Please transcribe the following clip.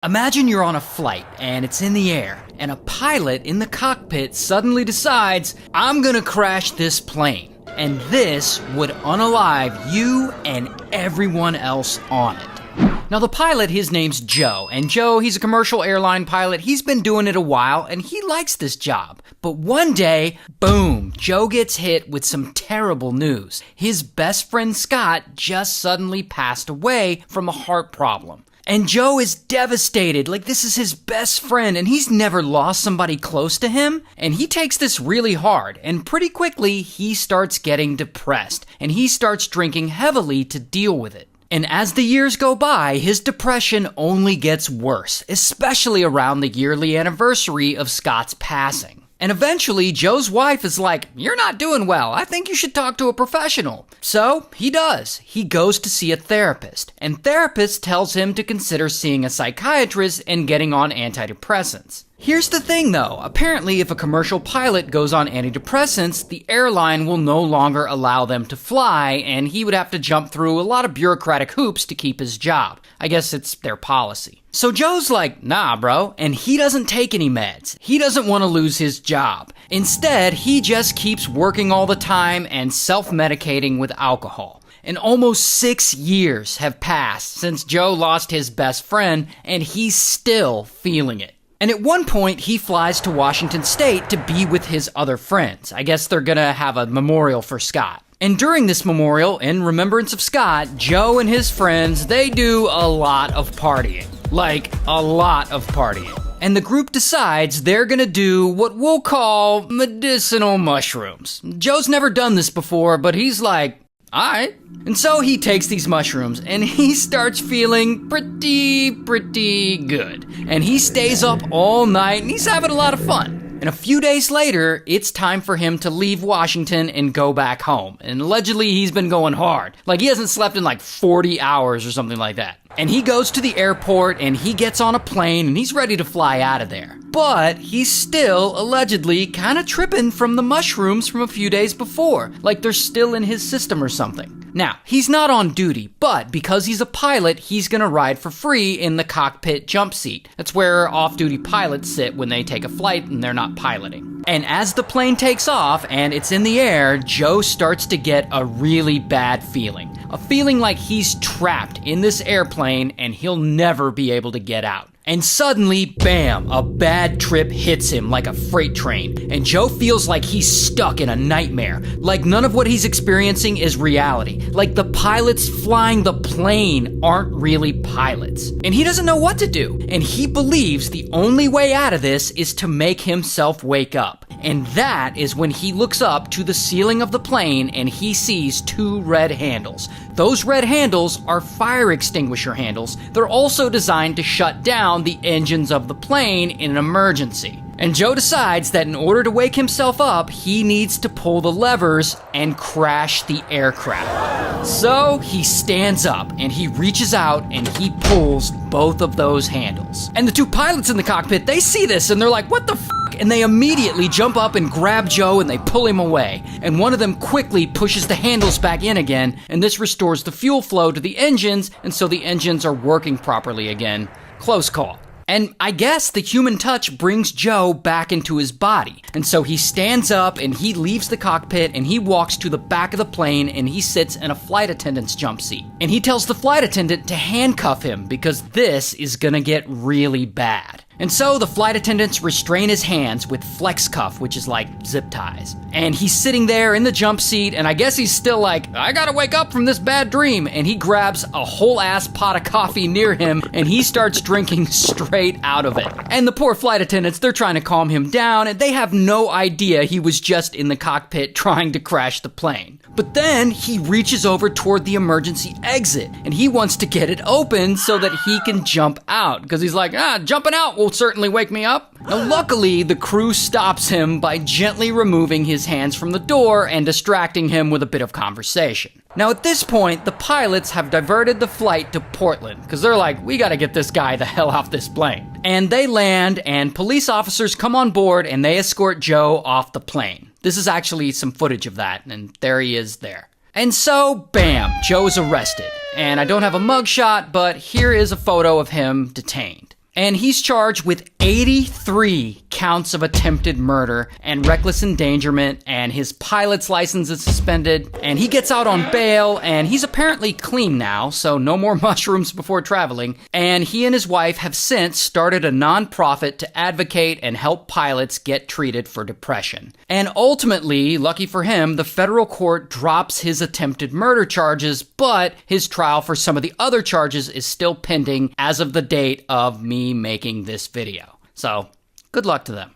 Imagine you're on a flight and it's in the air, and a pilot in the cockpit suddenly decides, I'm gonna crash this plane. And this would unalive you and everyone else on it. Now the pilot, his name's Joe, and Joe, he's a commercial airline pilot. He's been doing it a while and he likes this job. But one day, boom, Joe gets hit with some terrible news. His best friend Scott just suddenly passed away from a heart problem. And Joe is devastated, like this is his best friend and he's never lost somebody close to him. And he takes this really hard, and pretty quickly he starts getting depressed and he starts drinking heavily to deal with it. And as the years go by, his depression only gets worse, especially around the yearly anniversary of Scott's passing. And eventually, Joe's wife is like, you're not doing well. I think you should talk to a professional. So he does. He goes to see a therapist. And therapist tells him to consider seeing a psychiatrist and getting on antidepressants. Here's the thing though, apparently if a commercial pilot goes on antidepressants, the airline will no longer allow them to fly, and he would have to jump through a lot of bureaucratic hoops to keep his job. I guess it's their policy. So Joe's like, nah bro, and he doesn't take any meds. He doesn't want to lose his job. Instead, he just keeps working all the time and self-medicating with alcohol. And almost 6 years have passed since Joe lost his best friend, and he's still feeling it. And at one point, he flies to Washington State to be with his other friends. I guess they're gonna have a memorial for Scott. And during this memorial, in remembrance of Scott, Joe and his friends, they do a lot of partying. Like, a lot of partying. And the group decides they're gonna do what we'll call medicinal mushrooms. Joe's never done this before, but he's like, alright. And so he takes these mushrooms and he starts feeling pretty good. And he stays up all night and he's having a lot of fun. And a few days later, it's time for him to leave Washington and go back home. And allegedly, he's been going hard. Like, he hasn't slept in like 40 hours or something like that. And he goes to the airport and he gets on a plane and he's ready to fly out of there. But he's still allegedly kind of tripping from the mushrooms from a few days before. Like they're still in his system or something. Now, he's not on duty, but because he's a pilot, he's gonna ride for free in the cockpit jump seat. That's where off-duty pilots sit when they take a flight and they're not piloting. And as the plane takes off and it's in the air, Joe starts to get a really bad feeling. A feeling like he's trapped in this airplane and he'll never be able to get out. And suddenly, bam, a bad trip hits him like a freight train. And Joe feels like he's stuck in a nightmare. Like none of what he's experiencing is reality. Like the pilots flying the plane aren't really pilots. And he doesn't know what to do. And he believes the only way out of this is to make himself wake up. And that is when he looks up to the ceiling of the plane and he sees 2 red handles. Those red handles are fire extinguisher handles. They're also designed to shut down the engines of the plane in an emergency. And Joe decides that in order to wake himself up, he needs to pull the levers and crash the aircraft. So he stands up and he reaches out and he pulls both of those handles. And the 2 pilots in the cockpit, they see this and they're like, what the f***? And they immediately jump up and grab Joe and they pull him away. And one of them quickly pushes the handles back in again, and this restores the fuel flow to the engines, and so the engines are working properly again. Close call. And I guess the human touch brings Joe back into his body. And so he stands up and he leaves the cockpit and he walks to the back of the plane and he sits in a flight attendant's jump seat. And he tells the flight attendant to handcuff him because this is gonna get really bad. And so the flight attendants restrain his hands with flex cuff, which is like zip ties. And he's sitting there in the jump seat, and I guess he's still like, I gotta wake up from this bad dream. And he grabs a whole ass pot of coffee near him, and he starts drinking straight out of it. And the poor flight attendants, they're trying to calm him down, and they have no idea he was just in the cockpit trying to crash the plane. But then he reaches over toward the emergency exit, and he wants to get it open so that he can jump out, because he's like, jumping out will certainly wake me up. Now, luckily, the crew stops him by gently removing his hands from the door and distracting him with a bit of conversation. Now, at this point, the pilots have diverted the flight to Portland, because they're like, we gotta get this guy the hell off this plane. And they land, and police officers come on board, and they escort Joe off the plane. This is actually some footage of that, and there he is there. And so, bam, Joe's arrested. And I don't have a mugshot, but here is a photo of him detained. And he's charged with 83 counts of attempted murder and reckless endangerment, and his pilot's license is suspended, and he gets out on bail, and he's apparently clean now, so no more mushrooms before traveling. And he and his wife have since started a nonprofit to advocate and help pilots get treated for depression. And ultimately, lucky for him, the federal court drops his attempted murder charges, but his trial for some of the other charges is still pending as of the date of me making this video. So, good luck to them.